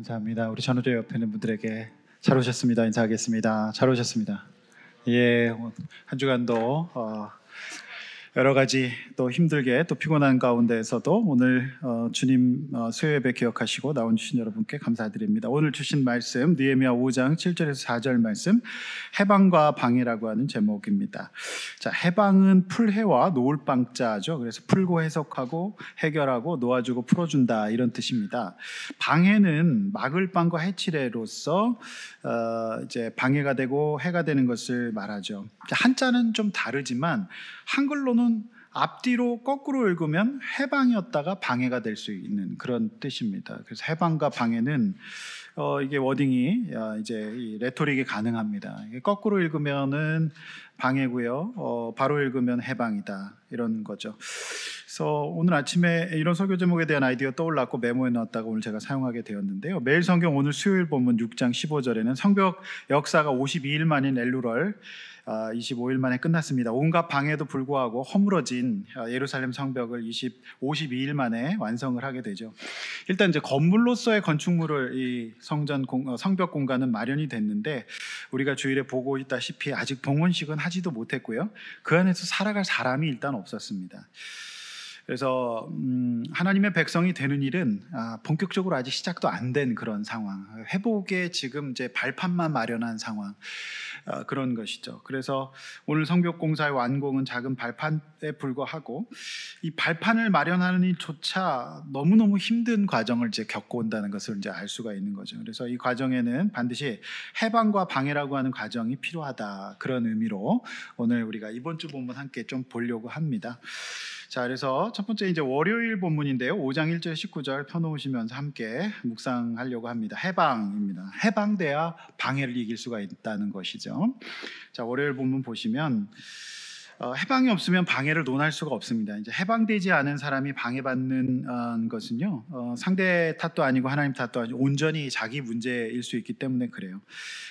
감사합니다. 우리 전우조 옆에 있는 분들에게 잘 오셨습니다. 인사하겠습니다. 잘 오셨습니다. 예, 한 주간도 여러 가지 또 힘들게 또 피곤한 가운데에서도 오늘 주님 수요 예배 기억하시고 나온 주신 여러분께 감사드립니다. 오늘 주신 말씀 느헤미야 5장 7절에서 4절 말씀 해방과 방해라고 하는 제목입니다. 자, 해방은 풀해와 놓을 방자죠. 그래서 풀고 해석하고 해결하고 놓아주고 풀어준다 이런 뜻입니다. 방해는 막을 방과 해치래로서 이제 방해가 되고 해가 되는 것을 말하죠. 한자는 좀 다르지만 한글로는 앞뒤로 거꾸로 읽으면 해방이었다가 방해가 될 수 있는 그런 뜻입니다. 그래서 해방과 방해는 이게 워딩이 이제 이 레토릭이 가능합니다. 이게 거꾸로 읽으면은 방해고요. 바로 읽으면 해방이다 이런 거죠. 그래서 오늘 아침에 이런 설교 제목에 대한 아이디어 떠올랐고 메모해 놨다가 오늘 제가 사용하게 되었는데요. 매일 성경 오늘 수요일 본문 6장 15절에는 성벽 역사가 52일 만인 엘루럴 25일 만에 끝났습니다. 온갖 방해에도 불구하고 허물어진 예루살렘 성벽을 52일 만에 완성을 하게 되죠. 일단 이제 건물로서의 건축물을 이 성벽 공간은 마련이 됐는데 우리가 주일에 보고 있다시피 아직 봉헌식은 하지도 못했고요. 그 안에서 살아갈 사람이 일단 없었습니다. 그래서 하나님의 백성이 되는 일은 본격적으로 아직 시작도 안 된 그런 상황, 회복에 지금 이제 발판만 마련한 상황, 그런 것이죠. 그래서 오늘 성벽 공사의 완공은 작은 발판에 불과하고 이 발판을 마련하는 일조차 너무너무 힘든 과정을 이제 겪어온다는 것을 이제 알 수가 있는 거죠. 그래서 이 과정에는 반드시 해방과 방해라고 하는 과정이 필요하다, 그런 의미로 오늘 우리가 이번 주 본문 함께 좀 보려고 합니다. 자, 그래서 첫 번째 이제 월요일 본문인데요. 5장 1절 19절 펴놓으시면서 함께 묵상하려고 합니다. 해방입니다. 해방돼야 방해를 이길 수가 있다는 것이죠. 자, 월요일 본문 보시면 해방이 없으면 방해를 논할 수가 없습니다. 이제 해방되지 않은 사람이 방해받는 것은요, 상대 탓도 아니고 하나님 탓도 아니고 온전히 자기 문제일 수 있기 때문에 그래요.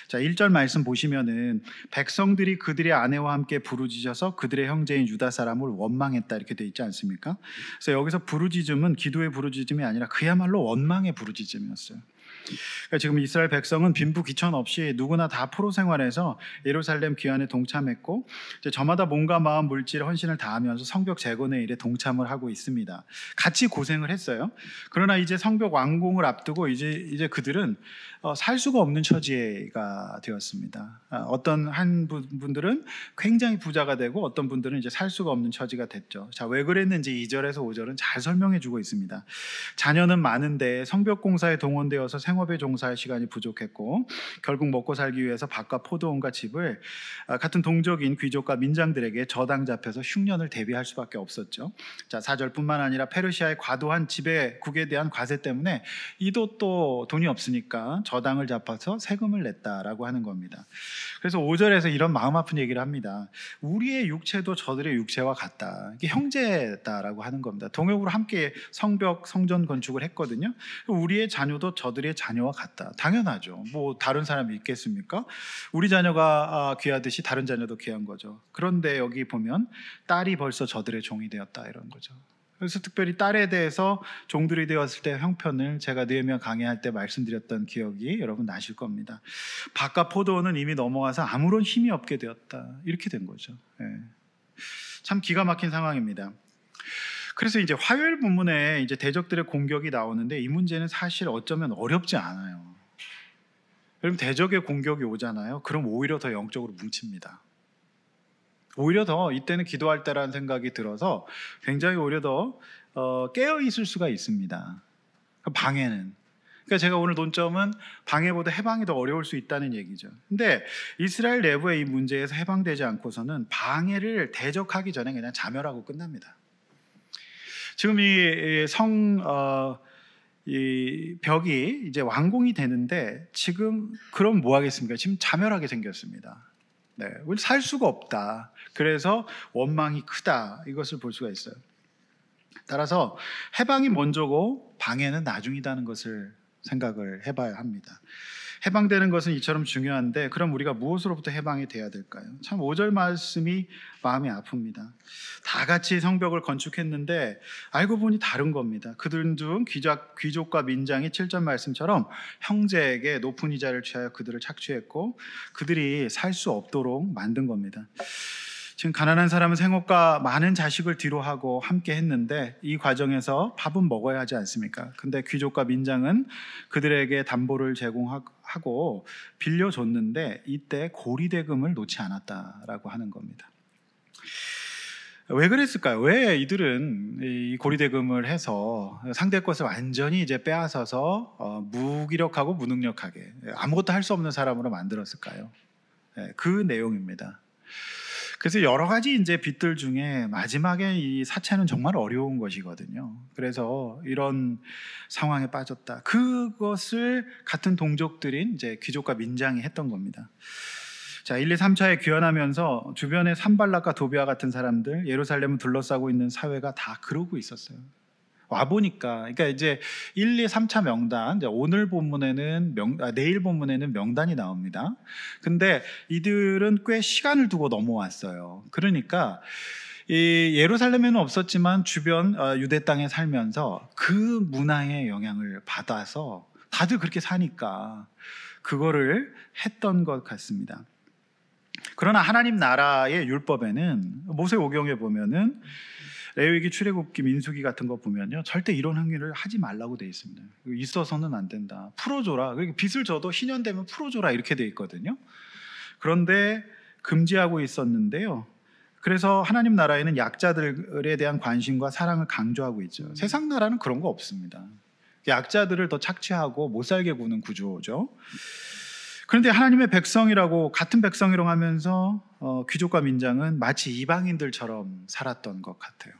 자, 1절 말씀 보시면은 백성들이 그들의 아내와 함께 부르짖어서 그들의 형제인 유다 사람을 원망했다 이렇게 돼 있지 않습니까? 그래서 여기서 부르짖음은 기도의 부르짖음이 아니라 그야말로 원망의 부르짖음이었어요. 그러니까 지금 이스라엘 백성은 빈부 귀천 없이 누구나 다 포로 생활해서 예루살렘 귀환에 동참했고 이제 저마다 몸과 마음 물질 헌신을 다하면서 성벽 재건의 일에 동참을 하고 있습니다. 같이 고생을 했어요. 그러나 이제 성벽 완공을 앞두고 이제 그들은 살 수가 없는 처지가 되었습니다. 어떤 한 분들은 굉장히 부자가 되고 어떤 분들은 이제 살 수가 없는 처지가 됐죠. 자, 왜 그랬는지 2절에서 5절은 잘 설명해 주고 있습니다. 자녀는 많은데 성벽 공사에 동원되어서 생업에 종사할 시간이 부족했고 결국 먹고 살기 위해서 밭과 포도원과 집을 같은 동족인 귀족과 민장들에게 저당 잡혀서 흉년을 대비할 수밖에 없었죠. 자, 4절뿐만 아니라 페르시아의 과도한 지배국에 대한 과세 때문에 이도 또 돈이 없으니까 저당을 잡아서 세금을 냈다라고 하는 겁니다. 그래서 5절에서 이런 마음 아픈 얘기를 합니다. 우리의 육체도 저들의 육체와 같다. 이게 형제다라고 하는 겁니다. 동역으로 함께 성벽 성전 건축을 했거든요. 우리의 자녀도 저들의 자녀와 같다. 당연하죠. 뭐 다른 사람이 있겠습니까? 우리 자녀가 귀하듯이 다른 자녀도 귀한 거죠. 그런데 여기 보면 딸이 벌써 저들의 종이 되었다 이런 거죠. 그래서 특별히 딸에 대해서 종들이 되었을 때 형편을 제가 느헤미야 강의할 때 말씀드렸던 기억이 여러분 나실 겁니다. 밭과 포도원은 이미 넘어가서 아무런 힘이 없게 되었다. 이렇게 된 거죠. 예. 참 기가 막힌 상황입니다. 그래서 이제 화요일 본문에 이제 대적들의 공격이 나오는데 이 문제는 사실 어쩌면 어렵지 않아요. 여러분, 대적의 공격이 오잖아요. 그럼 오히려 더 영적으로 뭉칩니다. 오히려 더 이때는 기도할 때라는 생각이 들어서 굉장히 오히려 더 깨어 있을 수가 있습니다. 방해는. 그러니까 제가 오늘 논점은 방해보다 해방이 더 어려울 수 있다는 얘기죠. 근데 이스라엘 내부의 이 문제에서 해방되지 않고서는 방해를 대적하기 전에 그냥 자멸하고 끝납니다. 지금 이 벽이 이제 완공이 되는데 지금 그럼 뭐 하겠습니까? 지금 자멸하게 생겼습니다. 네, 살 수가 없다. 그래서 원망이 크다. 이것을 볼 수가 있어요. 따라서 해방이 먼저고 방해는 나중이라는 것을 생각을 해봐야 합니다. 해방되는 것은 이처럼 중요한데 그럼 우리가 무엇으로부터 해방이 돼야 될까요? 참 5절 말씀이 마음이 아픕니다. 다 같이 성벽을 건축했는데 알고 보니 다른 겁니다. 그들 중 귀족과 민장이 7절 말씀처럼 형제에게 높은 이자를 취하여 그들을 착취했고 그들이 살 수 없도록 만든 겁니다. 지금 가난한 사람은 생업과 많은 자식을 뒤로하고 함께 했는데 이 과정에서 밥은 먹어야 하지 않습니까? 근데 귀족과 민장은 그들에게 담보를 제공하고 빌려줬는데 이때 고리대금을 놓지 않았다라고 하는 겁니다. 왜 그랬을까요? 왜 이들은 이 고리대금을 해서 상대 것을 완전히 이제 빼앗아서 무기력하고 무능력하게 아무것도 할 수 없는 사람으로 만들었을까요? 그 내용입니다. 그래서 여러 가지 이제 빚들 중에 마지막에 이 사채는 정말 어려운 것이거든요. 그래서 이런 상황에 빠졌다. 그것을 같은 동족들인 이제 귀족과 민장이 했던 겁니다. 자, 1, 2, 3차에 귀환하면서 주변에 산발락과 도비아 같은 사람들, 예루살렘을 둘러싸고 있는 사회가 다 그러고 있었어요. 와보니까, 그러니까 이제 1, 2, 3차 명단, 이제 오늘 본문에는 내일 본문에는 명단이 나옵니다. 근데 이들은 꽤 시간을 두고 넘어왔어요. 그러니까 이 예루살렘에는 없었지만 주변 유대 땅에 살면서 그 문화의 영향을 받아서 다들 그렇게 사니까 그거를 했던 것 같습니다. 그러나 하나님 나라의 율법에는 모세오경에 보면은 레위기, 출애굽기, 민수기 같은 거 보면요, 절대 이런 행위를 하지 말라고 돼 있습니다. 있어서는 안 된다. 풀어줘라. 그리고 빚을 져도 신연되면 풀어줘라 이렇게 돼 있거든요. 그런데 금지하고 있었는데요. 그래서 하나님 나라에는 약자들에 대한 관심과 사랑을 강조하고 있죠. 세상 나라는 그런 거 없습니다. 약자들을 더 착취하고 못 살게 구는 구조죠. 그런데 하나님의 백성이라고 같은 백성이라고 하면서 귀족과 민장은 마치 이방인들처럼 살았던 것 같아요.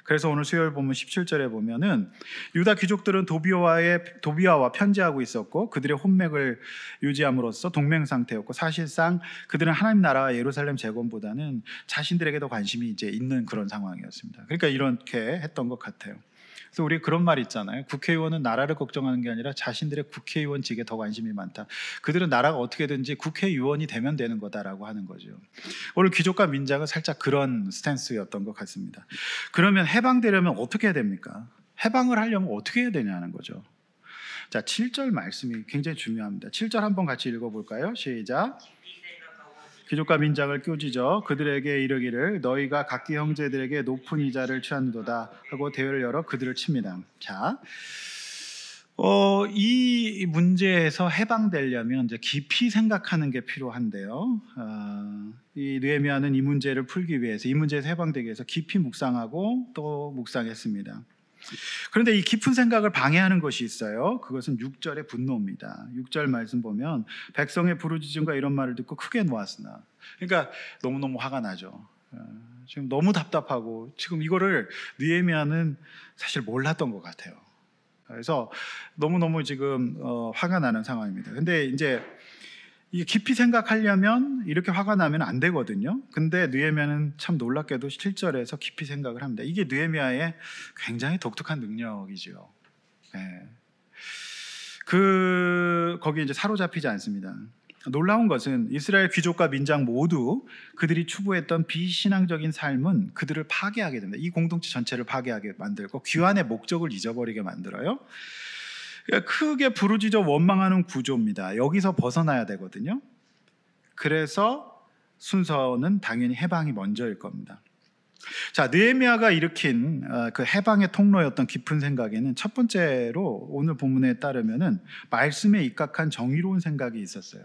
그래서 오늘 수요일 본문 17절에 보면은 유다 귀족들은 도비아와 편지하고 있었고 그들의 혼맥을 유지함으로써 동맹 상태였고 사실상 그들은 하나님 나라와 예루살렘 재건보다는 자신들에게 더 관심이 이제 있는 그런 상황이었습니다. 그러니까 이렇게 했던 것 같아요. 그래서 우리 그런 말 있잖아요. 국회의원은 나라를 걱정하는 게 아니라 자신들의 국회의원직에 더 관심이 많다. 그들은 나라가 어떻게든지 국회의원이 되면 되는 거다라고 하는 거죠. 오늘 귀족과 민장은 살짝 그런 스탠스였던 것 같습니다. 그러면 해방되려면 어떻게 해야 됩니까? 해방을 하려면 어떻게 해야 되냐는 거죠. 자, 7절 말씀이 굉장히 중요합니다. 7절 한번 같이 읽어볼까요? 시작. 귀족과 민장을 꾸짖어 그들에게 이르기를 너희가 각기 형제들에게 높은 이자를 취하는도다 하고 대회를 열어 그들을 칩니다. 자, 이 문제에서 해방되려면 이제 깊이 생각하는 게 필요한데요. 이 느헤미야는 이 문제를 풀기 위해서, 이 문제에서 해방되기 위해서 깊이 묵상하고 또 묵상했습니다. 그런데 이 깊은 생각을 방해하는 것이 있어요. 그것은 6절의 분노입니다. 6절 말씀 보면 백성의 부르짖음과 이런 말을 듣고 크게 놓았으나, 그러니까 너무너무 화가 나죠. 지금 너무 답답하고 지금 이거를 느헤미야는 사실 몰랐던 것 같아요. 그래서 너무너무 지금 화가 나는 상황입니다. 근데 이제 이 깊이 생각하려면 이렇게 화가 나면 안 되거든요. 근데 느헤미야는 참 놀랍게도 7절에서 깊이 생각을 합니다. 이게 느헤미야의 굉장히 독특한 능력이죠. 네. 거기 이제 사로잡히지 않습니다. 놀라운 것은 이스라엘 귀족과 민장 모두 그들이 추구했던 비신앙적인 삶은 그들을 파괴하게 됩니다. 이 공동체 전체를 파괴하게 만들고 귀환의 목적을 잊어버리게 만들어요. 크게 부르짖어 원망하는 구조입니다. 여기서 벗어나야 되거든요. 그래서 순서는 당연히 해방이 먼저일 겁니다. 자, 느헤미야가 일으킨 그 해방의 통로였던 깊은 생각에는 첫 번째로 오늘 본문에 따르면은 말씀에 입각한 정의로운 생각이 있었어요.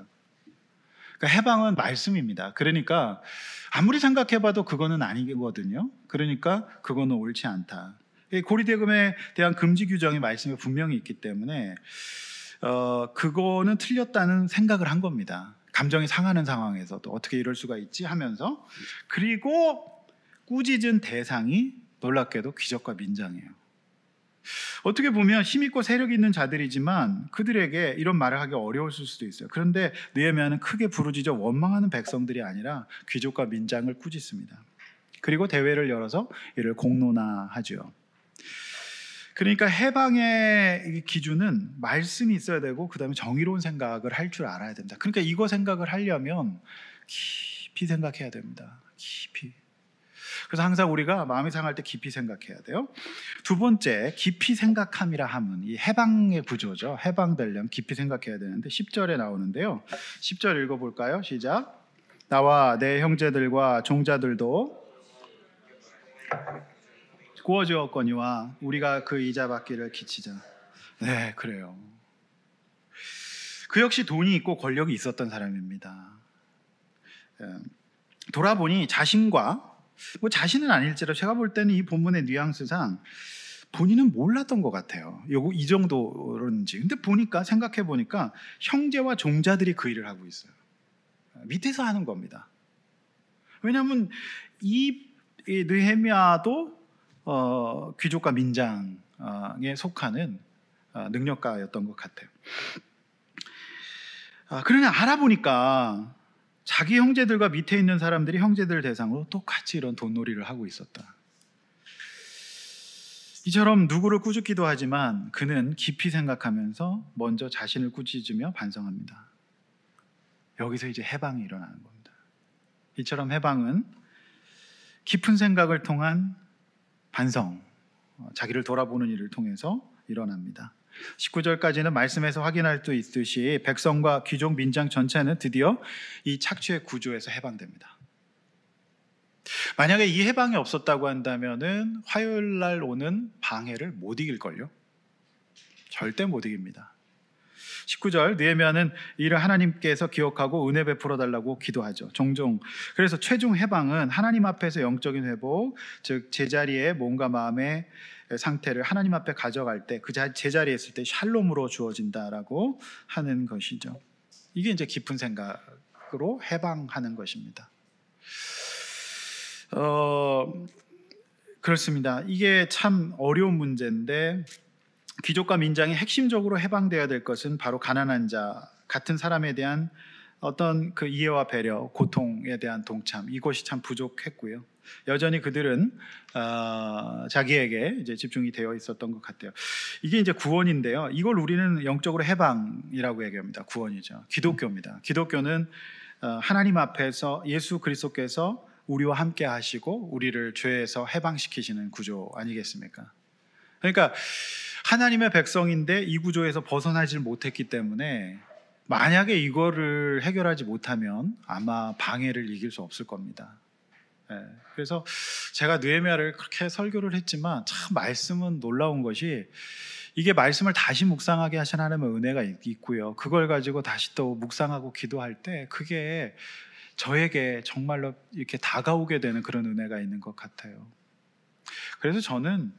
그러니까 해방은 말씀입니다. 그러니까 아무리 생각해봐도 그거는 아니거든요. 그러니까 그거는 옳지 않다. 고리대금에 대한 금지 규정이 말씀에 분명히 있기 때문에 그거는 틀렸다는 생각을 한 겁니다. 감정이 상하는 상황에서도 어떻게 이럴 수가 있지 하면서, 그리고 꾸짖은 대상이 놀랍게도 귀족과 민장이에요. 어떻게 보면 힘있고 세력 있는 자들이지만 그들에게 이런 말을 하기 어려웠을 수도 있어요. 그런데 느헤미야는 크게 부르짖어 원망하는 백성들이 아니라 귀족과 민장을 꾸짖습니다. 그리고 대회를 열어서 이를 공론화하죠. 그러니까 해방의 이 기준은 말씀이 있어야 되고 그다음에 정의로운 생각을 할 줄 알아야 된다. 그러니까 이거 생각을 하려면 깊이 생각해야 됩니다. 깊이. 그래서 항상 우리가 마음이 상할 때 깊이 생각해야 돼요. 두 번째, 깊이 생각함이라 함은 이 해방의 구조죠. 해방되려면 깊이 생각해야 되는데 10절에 나오는데요. 10절 읽어볼까요? 시작. 나와 내 형제들과 종자들도 구워주었거니와 우리가 그 이자 받기를 기치자. 네, 그래요. 그 역시 돈이 있고 권력이 있었던 사람입니다. 돌아보니 자신과 자신은 아닐지라도 제가 볼 때는 이 본문의 뉘앙스상 본인은 몰랐던 것 같아요. 이 정도로인지. 근데 생각해 보니까 형제와 종자들이 그 일을 하고 있어요. 밑에서 하는 겁니다. 왜냐하면 이 느헤미야도 귀족과 민장에 속하는 능력가였던 것 같아요. 그러나 알아보니까 자기 형제들과 밑에 있는 사람들이 형제들 대상으로 똑같이 이런 돈놀이를 하고 있었다. 이처럼 누구를 꾸짖기도 하지만 그는 깊이 생각하면서 먼저 자신을 꾸짖으며 반성합니다. 여기서 이제 해방이 일어나는 겁니다. 이처럼 해방은 깊은 생각을 통한 반성, 자기를 돌아보는 일을 통해서 일어납니다. 19절까지는 말씀에서 확인할 수 있듯이 백성과 귀족 민장 전체는 드디어 이 착취의 구조에서 해방됩니다. 만약에 이 해방이 없었다고 한다면은 화요일 날 오는 방해를 못 이길걸요? 절대 못 이깁니다. 19절, 느헤미야는 이를 하나님께서 기억하고 은혜 베풀어 달라고 기도하죠. 종종. 그래서 최종 해방은 하나님 앞에서 영적인 회복, 즉 제자리에 몸과 마음의 상태를 하나님 앞에 가져갈 때 그 제자리에 있을 때 샬롬으로 주어진다라고 하는 것이죠. 이게 이제 깊은 생각으로 해방하는 것입니다. 그렇습니다. 이게 참 어려운 문제인데 귀족과 민장이 핵심적으로 해방되어야 될 것은 바로 가난한 자, 같은 사람에 대한 어떤 그 이해와 배려, 고통에 대한 동참, 이것이 참 부족했고요. 여전히 그들은 자기에게 이제 집중이 되어 있었던 것 같아요. 이게 이제 구원인데요. 이걸 우리는 영적으로 해방이라고 얘기합니다. 구원이죠. 기독교입니다. 기독교는 하나님 앞에서 예수 그리스도께서 우리와 함께 하시고 우리를 죄에서 해방시키시는 구조 아니겠습니까? 그러니까 하나님의 백성인데 이 구조에서 벗어나질 못했기 때문에 만약에 이거를 해결하지 못하면 아마 방해를 이길 수 없을 겁니다. 그래서 제가 느헤미야를 그렇게 설교를 했지만 참 말씀은 놀라운 것이 이게 말씀을 다시 묵상하게 하신 하나님의 은혜가 있고요. 그걸 가지고 다시 또 묵상하고 기도할 때 그게 저에게 정말로 이렇게 다가오게 되는 그런 은혜가 있는 것 같아요. 그래서 저는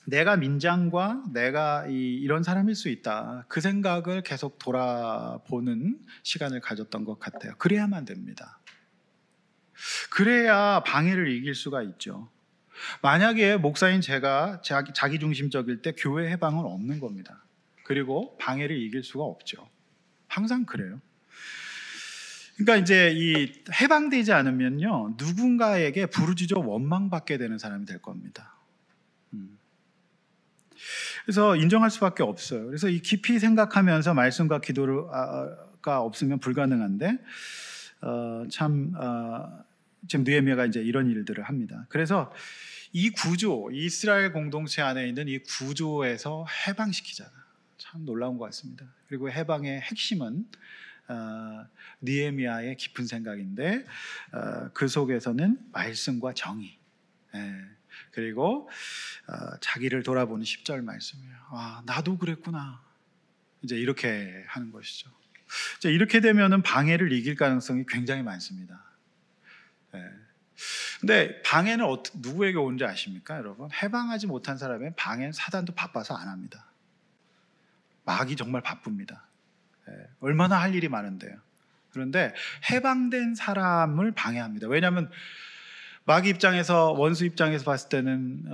내가 민장과 내가 이런 사람일 수 있다. 그 생각을 계속 돌아보는 시간을 가졌던 것 같아요. 그래야만 됩니다. 그래야 방해를 이길 수가 있죠. 만약에 목사인 제가 자기중심적일 때 교회 해방은 없는 겁니다. 그리고 방해를 이길 수가 없죠. 항상 그래요. 그러니까 이제 이 해방되지 않으면요, 누군가에게 부르짖어 원망받게 되는 사람이 될 겁니다. 그래서 인정할 수밖에 없어요. 그래서 이 깊이 생각하면서 말씀과 기도가 없으면 불가능한데 지금 느헤미야가 이제 이런 일들을 합니다. 그래서 이 구조, 이스라엘 공동체 안에 있는 이 구조에서 해방시키잖아. 참 놀라운 것 같습니다. 그리고 해방의 핵심은 느헤미야의 깊은 생각인데 그 속에서는 말씀과 정의, 그리고 자기를 돌아보는 10절 말씀이에요. 나도 그랬구나. 이제 이렇게 하는 것이죠. 이제 이렇게 되면은 방해를 이길 가능성이 굉장히 많습니다. 근데 방해는 누구에게 오는지 아십니까, 여러분? 해방하지 못한 사람은 방해는 사단도 바빠서 안 합니다. 마귀 정말 바쁩니다. 얼마나 할 일이 많은데요. 그런데 해방된 사람을 방해합니다. 왜냐하면 마귀 입장에서, 원수 입장에서 봤을 때는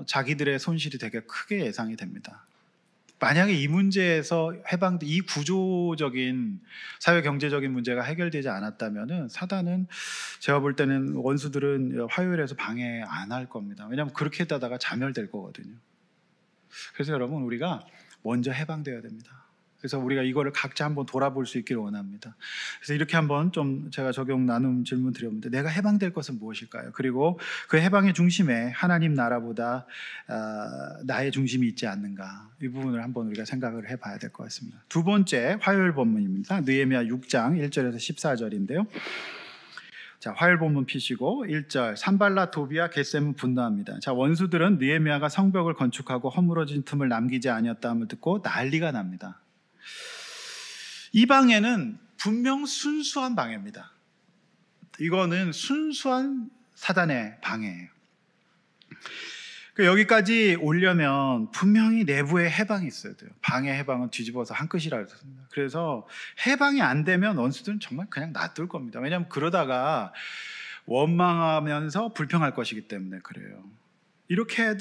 자기들의 손실이 되게 크게 예상이 됩니다. 만약에 이 문제에서 이 구조적인 사회 경제적인 문제가 해결되지 않았다면은 사단은, 제가 볼 때는 원수들은 화요일에서 방해 안 할 겁니다. 왜냐하면 그렇게 하다가 자멸될 거거든요. 그래서 여러분 우리가 먼저 해방되어야 됩니다. 그래서 우리가 이거를 각자 한번 돌아볼 수 있기를 원합니다. 그래서 이렇게 한번 좀 제가 적용 나눔 질문 드려봅니다. 내가 해방될 것은 무엇일까요? 그리고 그 해방의 중심에 하나님 나라보다 나의 중심이 있지 않는가, 이 부분을 한번 우리가 생각을 해봐야 될 것 같습니다. 두 번째 화요일 본문입니다. 느헤미야 6장 1절에서 14절인데요. 자, 화요일 본문 피시고 1절, 산발랏 도비아 겟셈은 분노합니다. 자, 원수들은 느헤미야가 성벽을 건축하고 허물어진 틈을 남기지 아니었다함을 듣고 난리가 납니다. 이 방해는 분명 순수한 방해입니다. 이거는 순수한 사단의 방해예요. 여기까지 오려면 분명히 내부에 해방이 있어야 돼요. 방해 해방은 뒤집어서 한 끝이라고 했습니다. 그래서 해방이 안 되면 원수들은 정말 그냥 놔둘 겁니다. 왜냐하면 그러다가 원망하면서 불평할 것이기 때문에 그래요. 이렇게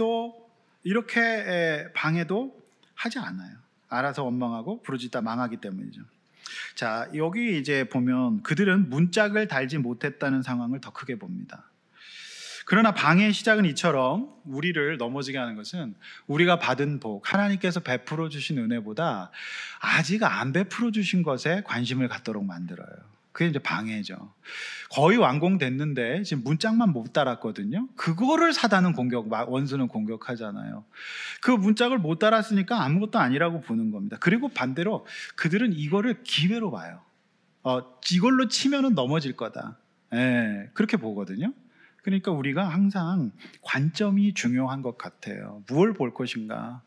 방해도 하지 않아요. 알아서 원망하고 부르짖다 망하기 때문이죠. 자, 여기 이제 보면 그들은 문짝을 달지 못했다는 상황을 더 크게 봅니다. 그러나 방해의 시작은 이처럼 우리를 넘어지게 하는 것은 우리가 받은 복, 하나님께서 베풀어 주신 은혜보다 아직 안 베풀어 주신 것에 관심을 갖도록 만들어요. 그게 이제 방해죠. 거의 완공됐는데 지금 문짝만 못 달았거든요. 그거를 사단은 원수는 공격하잖아요. 그 문짝을 못 달았으니까 아무것도 아니라고 보는 겁니다. 그리고 반대로 그들은 이거를 기회로 봐요. 이걸로 치면은 넘어질 거다. 그렇게 보거든요. 그러니까 우리가 항상 관점이 중요한 것 같아요. 무엇을 볼 것인가.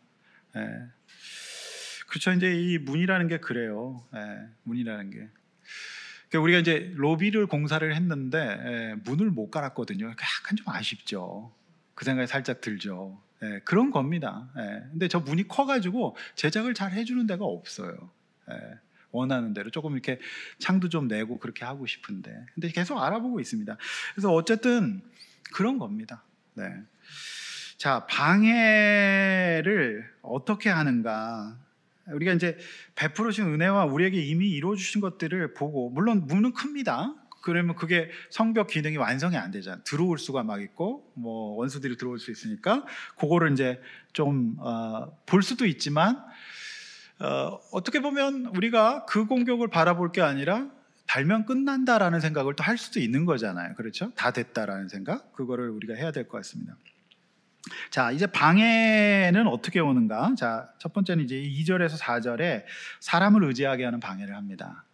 그렇죠. 이제 이 문이라는 게 그래요. 문이라는 게. 그러니까 우리가 이제 로비를 공사를 했는데 문을 못 갈았거든요. 약간 좀 아쉽죠. 그 생각이 살짝 들죠. 그런 겁니다. 근데 저 문이 커가지고 제작을 잘 해주는 데가 없어요. 원하는 대로 조금 이렇게 창도 좀 내고 그렇게 하고 싶은데, 근데 계속 알아보고 있습니다. 그래서 어쨌든 그런 겁니다. 자, 방해를 어떻게 하는가? 우리가 이제 베풀으신 은혜와 우리에게 이미 이루어 주신 것들을 보고, 물론 문은 큽니다. 그러면 그게 성벽 기능이 완성이 안 되잖아요. 들어올 수가 막 있고, 뭐 원수들이 들어올 수 있으니까 그거를 이제 좀 볼 수도 있지만, 어떻게 보면 우리가 그 공격을 바라볼 게 아니라 달면 끝난다라는 생각을 또 할 수도 있는 거잖아요. 그렇죠? 다 됐다라는 생각, 그거를 우리가 해야 될 것 같습니다. 자, 이제 방해는 어떻게 오는가? 자, 첫 번째는 이제 2절에서 4절에 사람을 의지하게 하는 방해를 합니다.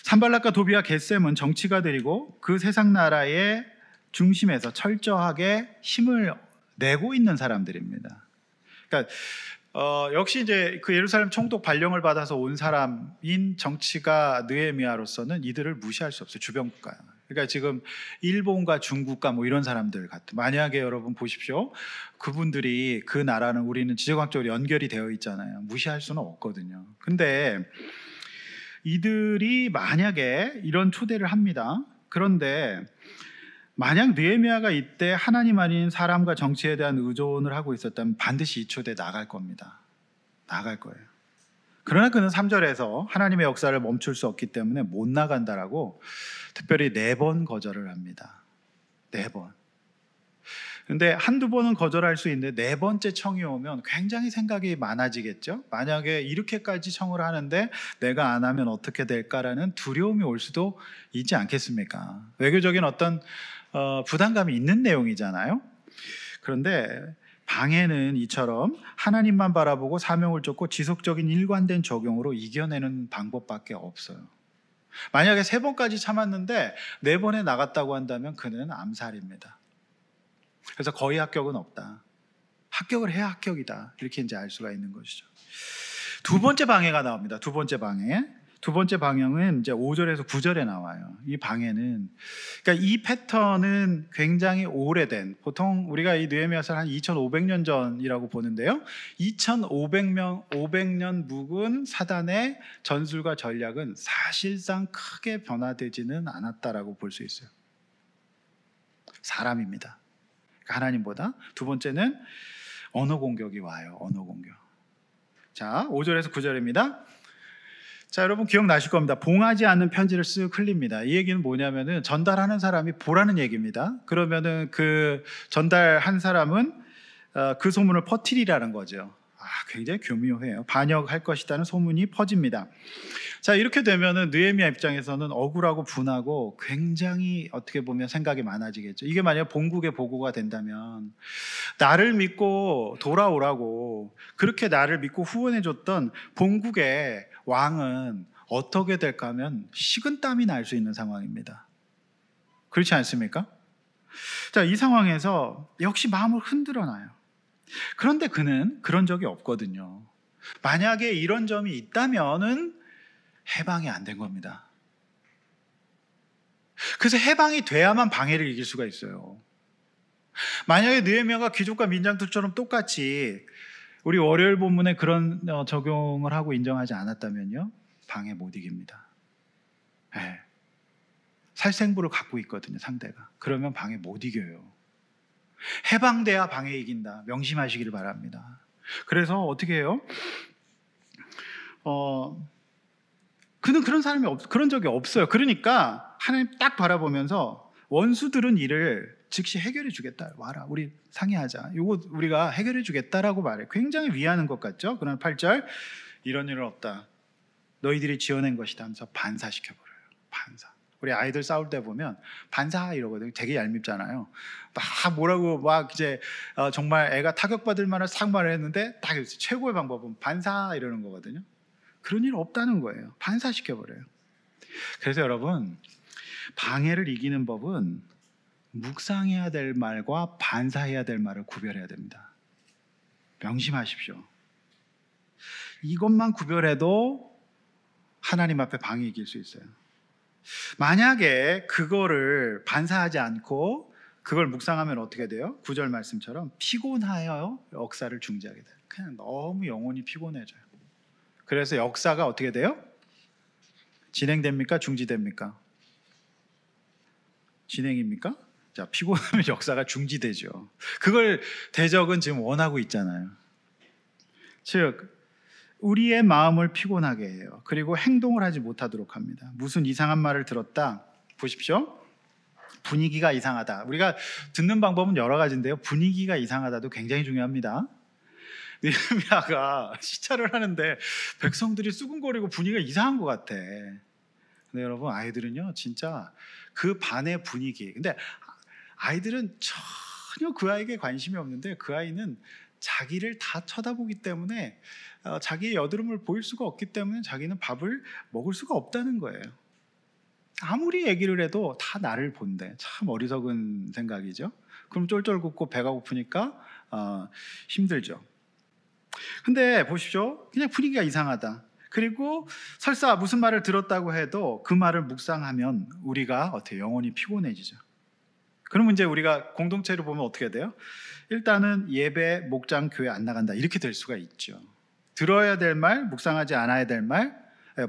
산발랏과 도비아 겟셈은 정치가들이고 그 세상 나라의 중심에서 철저하게 힘을 내고 있는 사람들입니다. 그러니까 역시 이제 그 예루살렘 총독 발령을 받아서 온 사람인 정치가 느헤미야로서는 이들을 무시할 수 없어요. 주변 국가. 그러니까 지금 일본과 중국과 뭐 이런 사람들 같은, 만약에 여러분 보십시오, 그분들이, 그 나라는 우리는 지정학적으로 연결이 되어 있잖아요. 무시할 수는 없거든요. 근데 이들이 만약에 이런 초대를 합니다. 그런데 만약 느헤미야가 이때 하나님 아닌 사람과 정치에 대한 의존을 하고 있었다면 반드시 이 초대에 나갈 겁니다. 나갈 거예요. 그러나 그는 3절에서 하나님의 역사를 멈출 수 없기 때문에 못 나간다라고 특별히 4번 거절을 합니다. 4번. 근데 한두 번은 거절할 수 있는데 4번째 청이 오면 굉장히 생각이 많아지겠죠. 만약에 이렇게까지 청을 하는데 내가 안 하면 어떻게 될까라는 두려움이 올 수도 있지 않겠습니까? 외교적인 어떤 부담감이 있는 내용이잖아요. 그런데 방해는 이처럼 하나님만 바라보고 사명을 쫓고 지속적인 일관된 적용으로 이겨내는 방법밖에 없어요. 만약에 3번까지 참았는데 4번에 나갔다고 한다면 그는 암살입니다. 그래서 거의 합격은 없다. 합격을 해야 합격이다. 이렇게 이제 알 수가 있는 것이죠. 두 번째 방해가 나옵니다. 두 번째 방해. 두 번째 방향은 이제 5절에서 9절에 나와요. 이 방해는, 그러니까 이 패턴은 굉장히 오래된, 보통 우리가 이 느헤미야서를 한 2500년 전이라고 보는데요. 2500년 묵은 사단의 전술과 전략은 사실상 크게 변화되지는 않았다라고 볼 수 있어요. 사람입니다. 그러니까 하나님보다. 두 번째는 언어 공격이 와요. 언어 공격. 자, 5절에서 9절입니다. 자, 여러분 기억나실 겁니다. 봉하지 않는 편지를 쓱 흘립니다. 이 얘기는 뭐냐면은 전달하는 사람이 보라는 얘기입니다. 그러면은 그 전달한 사람은 그 소문을 퍼뜨리라는 거죠. 굉장히 교묘해요. 반역할 것이라는 소문이 퍼집니다. 자, 이렇게 되면은 느헤미야 입장에서는 억울하고 분하고 굉장히 어떻게 보면 생각이 많아지겠죠. 이게 만약 본국의 보고가 된다면 나를 믿고 돌아오라고 그렇게 나를 믿고 후원해줬던 본국의 왕은 어떻게 될까 하면 식은땀이 날 수 있는 상황입니다. 그렇지 않습니까? 자, 이 상황에서 역시 마음을 흔들어놔요. 그런데 그는 그런 적이 없거든요. 만약에 이런 점이 있다면은 해방이 안 된 겁니다. 그래서 해방이 돼야만 방해를 이길 수가 있어요. 만약에 느헤미야가 귀족과 민장들처럼 똑같이 우리 월요일 본문에 그런 적용을 하고 인정하지 않았다면요, 방해 못 이깁니다. 네. 살생부를 갖고 있거든요, 상대가. 그러면 방해 못 이겨요. 해방돼야 방해 이긴다. 명심하시기를 바랍니다. 그래서 어떻게 해요? 그는 그런 적이 없어요. 그러니까 하나님 딱 바라보면서 원수들은 이를 즉시 해결해 주겠다. 와라, 우리 상의하자. 이거 우리가 해결해 주겠다라고 말해요. 굉장히 위하는 것 같죠? 그러나 8절, 이런 일은 없다. 너희들이 지어낸 것이다 하면서 반사시켜버려요. 반사. 우리 아이들 싸울 때 보면 반사 이러거든요. 되게 얄밉잖아요. 막 뭐라고 막 이제 정말 애가 타격받을 만한 상말을 했는데 딱 최고의 방법은 반사 이러는 거거든요. 그런 일 없다는 거예요. 반사시켜버려요. 그래서 여러분, 방해를 이기는 법은 묵상해야 될 말과 반사해야 될 말을 구별해야 됩니다. 명심하십시오. 이것만 구별해도 하나님 앞에 방해 이길 수 있어요. 만약에 그거를 반사하지 않고 그걸 묵상하면 어떻게 돼요? 9절 말씀처럼 피곤하여 역사를 중지하게 돼요. 그냥 너무 영혼이 피곤해져요. 그래서 역사가 어떻게 돼요? 진행됩니까? 중지됩니까? 진행입니까? 자, 피곤하면 역사가 중지되죠. 그걸 대적은 지금 원하고 있잖아요. 즉, 우리의 마음을 피곤하게 해요. 그리고 행동을 하지 못하도록 합니다. 무슨 이상한 말을 들었다. 보십시오. 분위기가 이상하다. 우리가 듣는 방법은 여러 가지인데요. 분위기가 이상하다도 굉장히 중요합니다. 느헤미야가 시찰을 하는데 백성들이 수군거리고 분위기가 이상한 것 같아. 근데 여러분, 아이들은요 진짜 그 반의 분위기. 근데 아이들은 전혀 그 아이에게 관심이 없는데 그 아이는 자기를 다 쳐다보기 때문에 자기의 여드름을 보일 수가 없기 때문에 자기는 밥을 먹을 수가 없다는 거예요. 아무리 얘기를 해도 다 나를 본대. 참 어리석은 생각이죠. 그럼 쫄쫄 굽고 배가 고프니까 힘들죠. 근데 보십시오. 그냥 분위기가 이상하다. 그리고 설사 무슨 말을 들었다고 해도 그 말을 묵상하면 우리가 어떻게 영혼이 피곤해지죠. 그러면 이제 우리가 공동체를 보면 어떻게 돼요? 일단은 예배, 목장, 교회 안 나간다. 이렇게 될 수가 있죠. 들어야 될 말, 묵상하지 않아야 될 말,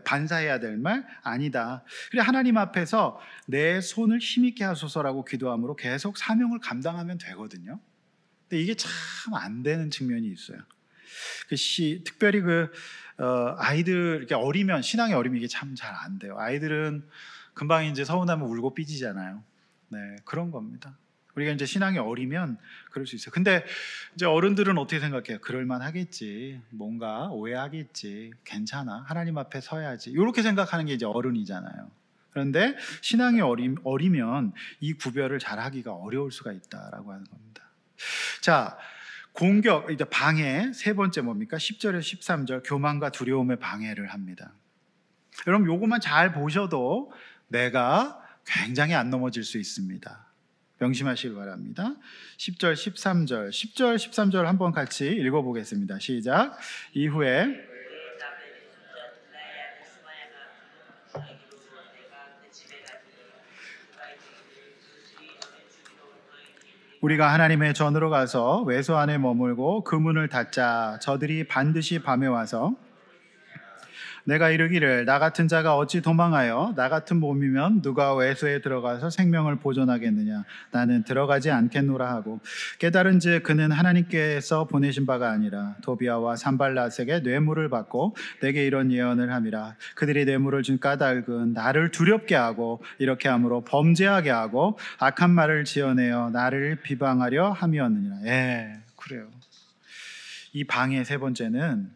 반사해야 될 말 아니다. 그리고 하나님 앞에서 내 손을 힘있게 하소서라고 기도함으로 계속 사명을 감당하면 되거든요. 근데 이게 참 안 되는 측면이 있어요. 특별히 아이들 이렇게 어리면, 신앙이 어리면 이게 참 잘 안 돼요. 아이들은 금방 이제 서운하면 울고 삐지잖아요. 네, 그런 겁니다. 우리가 이제 신앙이 어리면 그럴 수 있어요. 근데 이제 어른들은 어떻게 생각해요? 그럴만 하겠지. 뭔가 오해하겠지. 괜찮아. 하나님 앞에 서야지. 이렇게 생각하는 게 이제 어른이잖아요. 그런데 신앙이 어리면 이 구별을 잘 하기가 어려울 수가 있다라고 하는 겁니다. 자, 공격, 이제 방해, 세 번째 뭡니까? 10절에서 13절, 교만과 두려움의 방해를 합니다. 여러분, 요것만 잘 보셔도 내가 굉장히 안 넘어질 수 있습니다. 명심하시길 바랍니다. 10절, 13절, 10절, 13절 한번 같이 읽어보겠습니다. 시작. 이후에 우리가 하나님의 전으로 가서 외소 안에 머물고 그 문을 닫자. 저들이 반드시 밤에 와서 내가 이르기를 나 같은 자가 어찌 도망하여 나 같은 몸이면 누가 외소에 들어가서 생명을 보존하겠느냐. 나는 들어가지 않겠노라 하고 깨달은즉 그는 하나님께서 보내신 바가 아니라 도비아와 산발랏에게 뇌물을 받고 내게 이런 예언을 함이라. 그들이 뇌물을 준 까닭은 나를 두렵게 하고 이렇게 함으로 범죄하게 하고 악한 말을 지어내어 나를 비방하려 함이었느니라. 그래요. 이 방해 세 번째는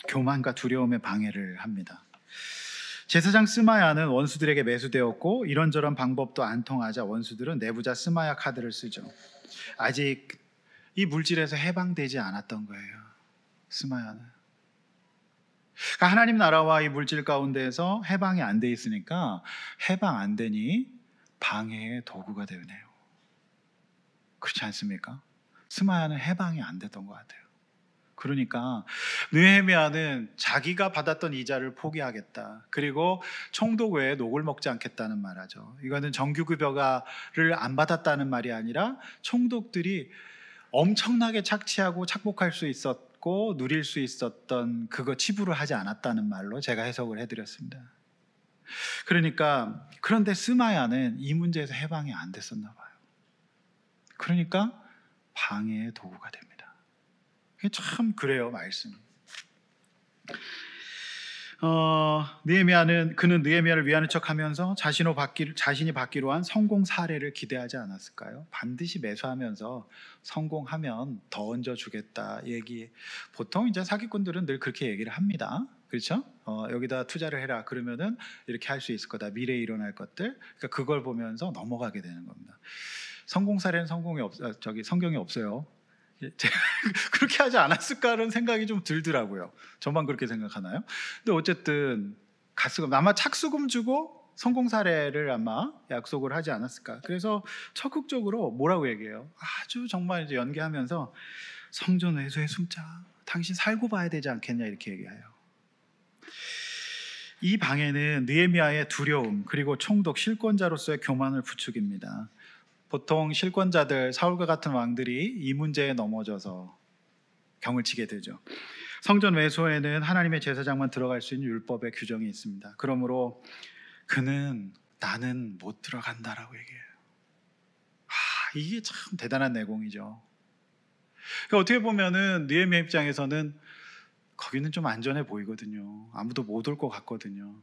교만과 두려움의 방해를 합니다. 제사장 스마야는 원수들에게 매수되었고 이런저런 방법도 안 통하자 원수들은 내부자 스마야 카드를 쓰죠. 아직 이 물질에서 해방되지 않았던 거예요. 스마야는. 그러니까 하나님 나라와 이 물질 가운데에서 해방이 안 돼 있으니까 해방 안 되니 방해의 도구가 되네요. 그렇지 않습니까? 스마야는 해방이 안 됐던 것 같아요. 그러니까 느헤미야는 자기가 받았던 이자를 포기하겠다. 그리고 총독 외에 녹을 먹지 않겠다는 말하죠. 이거는 정규급여를 안 받았다는 말이 아니라 총독들이 엄청나게 착취하고 착복할 수 있었고 누릴 수 있었던 그거 치부를 하지 않았다는 말로 제가 해석을 해드렸습니다. 그러니까 그런데 스마야는 이 문제에서 해방이 안 됐었나 봐요. 그러니까 방해의 도구가 됩니다. 참 그래요, 말씀이. 그는 느헤미야를 위하는 척하면서 자신이 받기로 한 성공 사례를 기대하지 않았을까요? 반드시 매수하면서 성공하면 더 얹어주겠다 얘기. 보통 이제 사기꾼들은 늘 그렇게 얘기를 합니다. 그렇죠? 여기다 투자를 해라. 그러면은 이렇게 할 수 있을 거다. 미래에 일어날 것들. 그러니까 그걸 보면서 넘어가게 되는 겁니다. 성공 사례는 성경에 없어요. 제가 그렇게 하지 않았을까라는 생각이 좀 들더라고요. 저만 그렇게 생각하나요? 근데 어쨌든 아마 착수금 주고 성공 사례를 아마 약속을 하지 않았을까. 그래서 적극적으로 뭐라고 얘기해요? 아주 정말 이제 연계하면서 성전 외소에 숨자. 당신 살고 봐야 되지 않겠냐 이렇게 얘기해요. 이 방해는 느헤미야의 두려움 그리고 총독 실권자로서의 교만을 부추깁니다. 보통 실권자들, 사울과 같은 왕들이 이 문제에 넘어져서 경을 치게 되죠. 성전 외소에는 하나님의 제사장만 들어갈 수 있는 율법의 규정이 있습니다. 그러므로 나는 못 들어간다라고 얘기해요. 이게 참 대단한 내공이죠. 그러니까 어떻게 보면은 느헤미야 입장에서는 거기는 좀 안전해 보이거든요. 아무도 못 올 것 같거든요.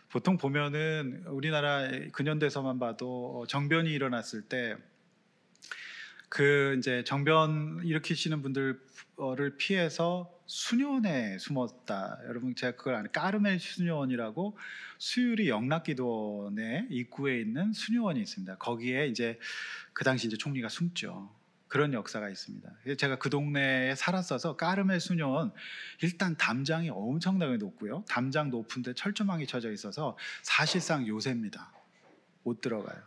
보통 보면은 우리나라 근현대에서만 봐도 정변이 일어났을 때 그 이제 정변 일으키시는 분들을 피해서 수녀원에 숨었다. 여러분 제가 그걸 아는 까르멜 수녀원이라고 수유리 영락기도원의 입구에 있는 수녀원이 있습니다. 거기에 이제 그 당시 이제 총리가 숨죠. 그런 역사가 있습니다. 제가 그 동네에 살았어서 까르멜 수녀원 일단 담장이 엄청나게 높고요. 담장 높은데 철조망이 쳐져 있어서 사실상 요새입니다. 못 들어가요.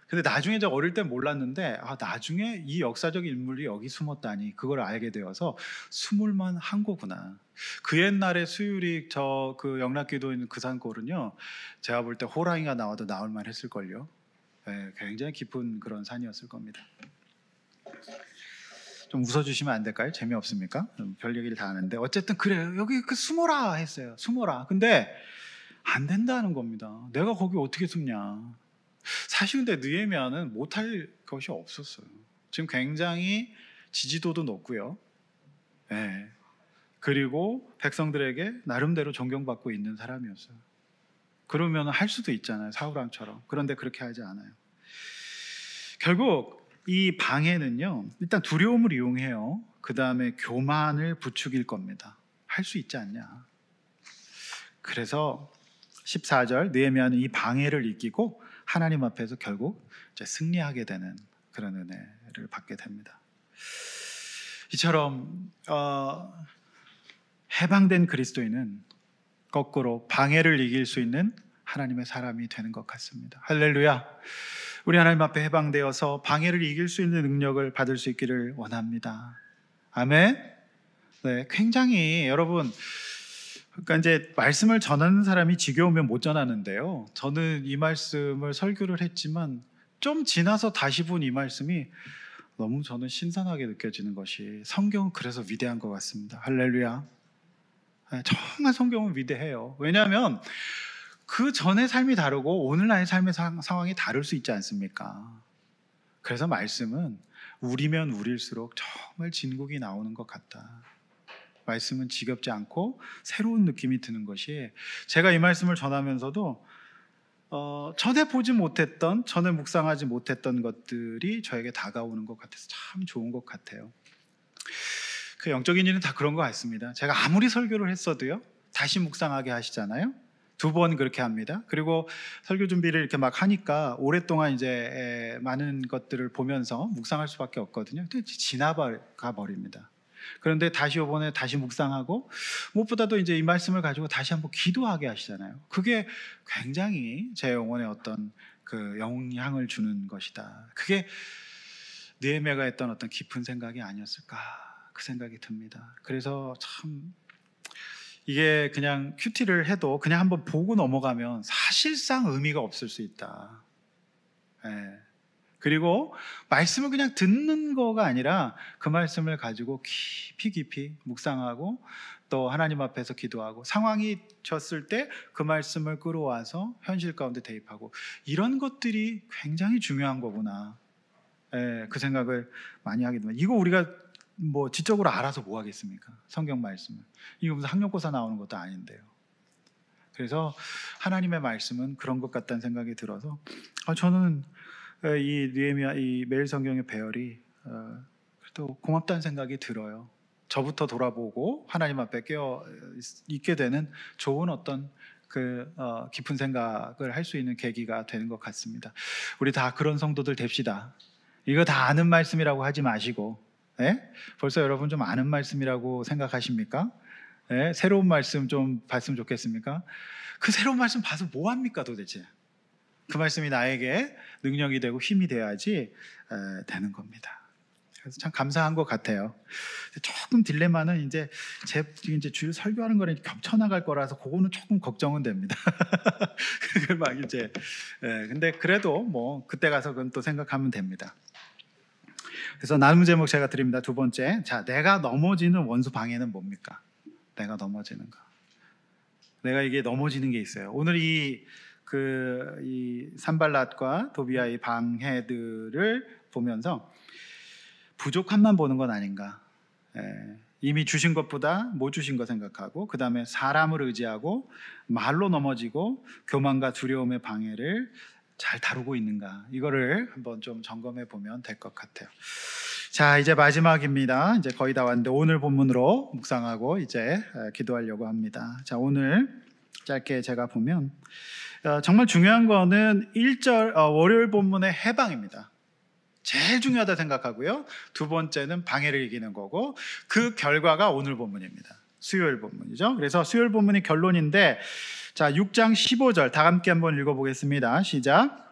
근데 나중에 제가 어릴 때 몰랐는데 나중에 이 역사적 인물이 여기 숨었다니 그걸 알게 되어서 숨을만 한 거구나. 그 옛날에 수유리 그 영락기도 있는 그 산골은요. 제가 볼 때 호랑이가 나와도 나올만 했을걸요. 네, 굉장히 깊은 그런 산이었을 겁니다. 좀 웃어주시면 안 될까요? 재미없습니까? 별 얘기를 다 하는데 어쨌든 그래요. 여기 숨어라 했어요. 숨어라. 근데 안 된다는 겁니다. 내가 거기 어떻게 숨냐. 사실 근데 느헤미야는 못할 것이 없었어요. 지금 굉장히 지지도도 높고요. 네. 그리고 백성들에게 나름대로 존경받고 있는 사람이었어요. 그러면 할 수도 있잖아요. 사울왕처럼. 그런데 그렇게 하지 않아요. 결국 이 방해는요. 일단 두려움을 이용해요. 그 다음에 교만을 부추길 겁니다. 할 수 있지 않냐. 그래서 14절 느헤미야는 이 방해를 이기고 하나님 앞에서 결국 이제 승리하게 되는 그런 은혜를 받게 됩니다. 이처럼 해방된 그리스도인은 거꾸로 방해를 이길 수 있는 하나님의 사람이 되는 것 같습니다. 할렐루야. 우리 하나님 앞에 해방되어서 방해를 이길 수 있는 능력을 받을 수 있기를 원합니다. 아멘. 네, 굉장히 여러분 그러니까 이제 말씀을 전하는 사람이 지겨우면 못 전하는데요. 저는 이 말씀을 설교를 했지만 좀 지나서 다시 본 이 말씀이 너무 저는 신선하게 느껴지는 것이 성경은 그래서 위대한 것 같습니다. 할렐루야. 정말 성경은 위대해요. 왜냐하면 그 전의 삶이 다르고 오늘날의 삶의 상황이 다를 수 있지 않습니까? 그래서 말씀은 우리면 우릴수록 정말 진국이 나오는 것 같다. 말씀은 지겹지 않고 새로운 느낌이 드는 것이 제가 이 말씀을 전하면서도 전에 보지 못했던, 전에 묵상하지 못했던 것들이 저에게 다가오는 것 같아서 참 좋은 것 같아요. 그 영적인 일은 다 그런 것 같습니다. 제가 아무리 설교를 했어도요, 다시 묵상하게 하시잖아요. 2번 그렇게 합니다. 그리고 설교 준비를 이렇게 막 하니까 오랫동안 이제 많은 것들을 보면서 묵상할 수밖에 없거든요. 근데 지나가 버립니다. 그런데 다시 이번에 다시 묵상하고, 무엇보다도 이제 이 말씀을 가지고 다시 한번 기도하게 하시잖아요. 그게 굉장히 제 영혼에 어떤 그 영향을 주는 것이다. 그게 느헤미야가 했던 어떤 깊은 생각이 아니었을까, 그 생각이 듭니다. 그래서 참 이게 그냥 큐티를 해도 그냥 한번 보고 넘어가면 사실상 의미가 없을 수 있다. 예. 그리고 말씀을 그냥 듣는 거가 아니라 그 말씀을 가지고 깊이 묵상하고 또 하나님 앞에서 기도하고, 상황이 졌을 때 그 말씀을 끌어와서 현실 가운데 대입하고, 이런 것들이 굉장히 중요한 거구나. 예, 그 생각을 많이 하게 됩니다. 이거 우리가 뭐 지적으로 알아서 뭐 하겠습니까? 성경 말씀을. 이거 무슨 학력고사 나오는 것도 아닌데요. 그래서 하나님의 말씀은 그런 것 같다는 생각이 들어서 저는 이 느헤미야, 이 매일 성경의 배열이 또 고맙다는 생각이 들어요. 저부터 돌아보고 하나님 앞에 깨어 있게 되는 좋은 어떤 그 깊은 생각을 할 수 있는 계기가 되는 것 같습니다. 우리 다 그런 성도들 됩시다. 이거 다 아는 말씀이라고 하지 마시고, 예? 벌써 여러분 좀 아는 말씀이라고 생각하십니까? 예? 새로운 말씀 좀 봤으면 좋겠습니까? 그 새로운 말씀 봐서 뭐 합니까 도대체? 그 말씀이 나에게 능력이 되고 힘이 돼야지 되는 겁니다. 그래서 참 감사한 것 같아요. 조금 딜레마는 이제 주일 설교하는 거랑 겹쳐 나갈 거라서 그거는 조금 걱정은 됩니다. 막 이제 근데 그래도 뭐 그때 가서 그건 또 생각하면 됩니다. 그래서 나눔 제목 제가 드립니다. 2번째, 자, 내가 넘어지는 원수 방해는 뭡니까? 내가 넘어지는 거. 내가 이게 넘어지는 게 있어요. 오늘 이 산발랏과 도비아의 방해들을 보면서 부족함만 보는 건 아닌가. 이미 주신 것보다 못 주신 거 생각하고, 그 다음에 사람을 의지하고 말로 넘어지고 교만과 두려움의 방해를 잘 다루고 있는가, 이거를 한번 좀 점검해 보면 될 것 같아요. 자, 이제 마지막입니다. 이제 거의 다 왔는데 오늘 본문으로 묵상하고 이제 기도하려고 합니다. 자, 오늘 짧게 제가 보면 정말 중요한 거는 1절 월요일 본문의 해방입니다. 제일 중요하다 생각하고요. 2번째는 방해를 이기는 거고, 그 결과가 오늘 본문입니다. 수요일 본문이죠. 그래서 수요일 본문이 결론인데, 자, 6장 15절 다 함께 한번 읽어보겠습니다. 시작.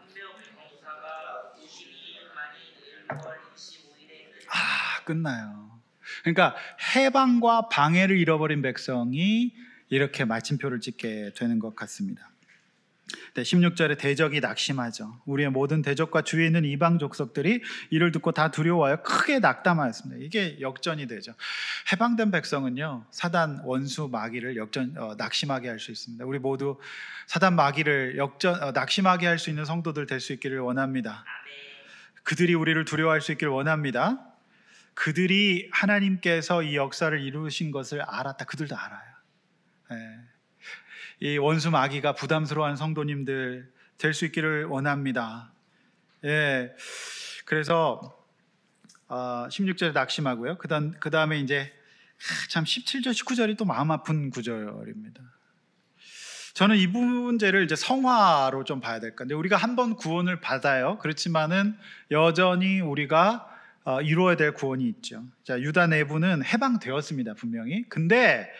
끝나요. 그러니까 해방과 방해를 잃어버린 백성이 이렇게 마침표를 찍게 되는 것 같습니다. 16절에 대적이 낙심하죠. 우리의 모든 대적과 주위에 있는 이방 족속들이 이를 듣고 다 두려워하여 크게 낙담하였습니다. 이게 역전이 되죠. 해방된 백성은요, 사단 원수 마귀를 낙심하게 할 수 있습니다. 우리 모두 사단 마귀를 낙심하게 할 수 있는 성도들 될 수 있기를 원합니다. 그들이 우리를 두려워할 수 있기를 원합니다. 그들이 하나님께서 이 역사를 이루신 것을 알았다. 그들도 알아요. 이 원수 마귀가 부담스러워하는 성도님들 될 수 있기를 원합니다. 그래서 16절에 낙심하고요. 그 다음에 이제 참 17절, 19절이 또 마음 아픈 구절입니다. 저는 이 문제를 이제 성화로 좀 봐야 될 건데, 우리가 한 번 구원을 받아요. 그렇지만은 여전히 우리가 이루어야 될 구원이 있죠. 자, 유다 내부는 해방되었습니다, 분명히. 근데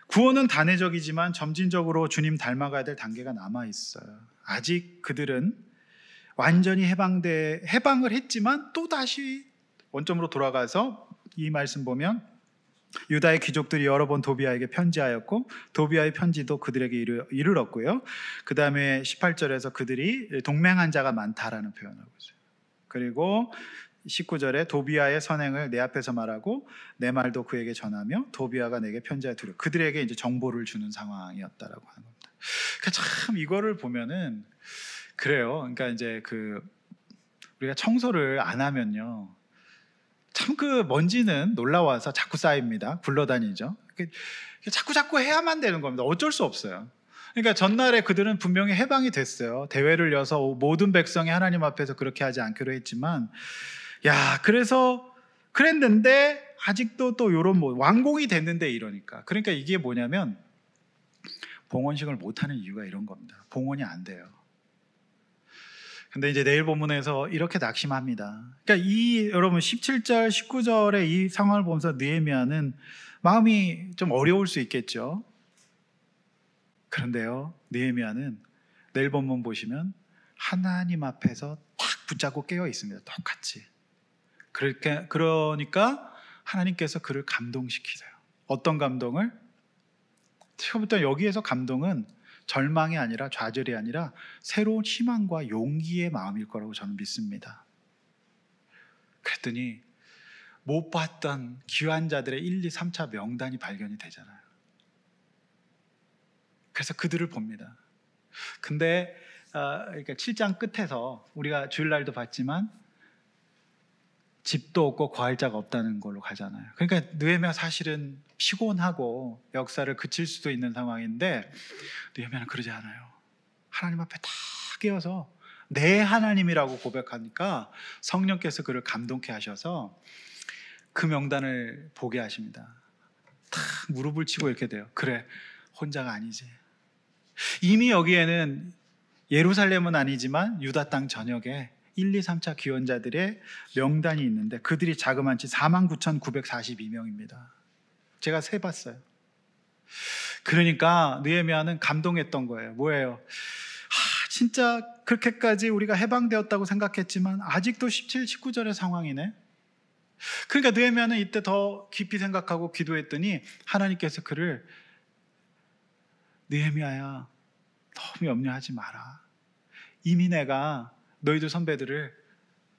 구원은 단회적이지만 점진적으로 주님 닮아가야 될 단계가 남아 있어요. 아직 그들은 완전히 해방을 했지만 또 다시 원점으로 돌아가서, 이 말씀 보면 유다의 귀족들이 여러 번 도비아에게 편지하였고 도비아의 편지도 그들에게 이르렀고요. 그 다음에 18절에서 그들이 동맹한 자가 많다라는 표현을 하고 있어요. 그리고 19절에 도비아의 선행을 내 앞에서 말하고 내 말도 그에게 전하며 도비아가 내게 편지하여 두려. 그들에게 이제 정보를 주는 상황이었다라고 하는 겁니다. 그러니까 참 이거를 보면은 그래요. 그러니까 이제 우리가 청소를 안 하면요, 참 그 먼지는 놀라워서 자꾸 쌓입니다. 굴러다니죠. 자꾸 해야만 되는 겁니다. 어쩔 수 없어요. 그러니까 전날에 그들은 분명히 해방이 됐어요. 대회를 여서 모든 백성이 하나님 앞에서 그렇게 하지 않기로 했지만, 야, 그래서 그랬는데 아직도 또 요런 완공이 됐는데 이러니까. 그러니까 이게 뭐냐면 봉헌식을 못하는 이유가 이런 겁니다. 봉헌이 안 돼요. 근데 이제 내일 본문에서 이렇게 낙심합니다. 그러니까 여러분 17절, 19절의 이 상황을 보면서 느헤미야는 마음이 좀 어려울 수 있겠죠. 그런데요, 느헤미야는 내일 본문 보시면 하나님 앞에서 탁 붙잡고 깨어 있습니다. 똑같이. 그러니까 하나님께서 그를 감동시키세요. 어떤 감동을? 처음부터 여기에서 감동은 절망이 아니라 좌절이 아니라 새로운 희망과 용기의 마음일 거라고 저는 믿습니다. 그랬더니 못 봤던 귀한 자들의 1, 2, 3차 명단이 발견이 되잖아요. 그래서 그들을 봅니다. 근데 그러니까 7장 끝에서 우리가 주일날도 봤지만 집도 없고 과일자가 없다는 걸로 가잖아요. 그러니까 느헤미야 사실은 피곤하고 역사를 그칠 수도 있는 상황인데 느헤미야는 그러지 않아요. 하나님 앞에 다 깨어서 내 하나님이라고 고백하니까 성령께서 그를 감동케 하셔서 그 명단을 보게 하십니다. 탁 무릎을 치고 이렇게 돼요. 그래, 혼자가 아니지. 이미 여기에는 예루살렘은 아니지만 유다 땅 전역에 1, 2, 3차 기원자들의 명단이 있는데 그들이 자그마치 49,942명입니다. 제가 세봤어요. 그러니까 느헤미야는 감동했던 거예요. 뭐예요? 진짜 그렇게까지 우리가 해방되었다고 생각했지만 아직도 17, 19절의 상황이네. 그러니까 느헤미야는 이때 더 깊이 생각하고 기도했더니 하나님께서 그를 느헤미야야, 너무 염려하지 마라. 이미 내가 너희들 선배들을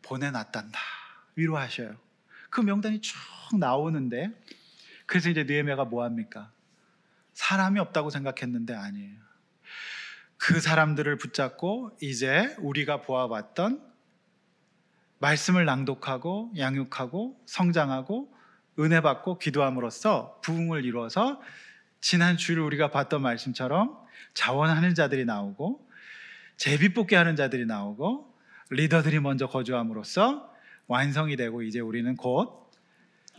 보내놨단다. 위로하셔요. 그 명단이 쭉 나오는데 그래서 이제 느헤미야가 뭐합니까? 사람이 없다고 생각했는데 아니에요. 그 사람들을 붙잡고 이제 우리가 보아봤던 말씀을 낭독하고 양육하고 성장하고 은혜 받고 기도함으로써 부흥을 이루어서 지난 주일 우리가 봤던 말씀처럼 자원하는 자들이 나오고 제비 뽑게 하는 자들이 나오고 리더들이 먼저 거주함으로써 완성이 되고 이제 우리는 곧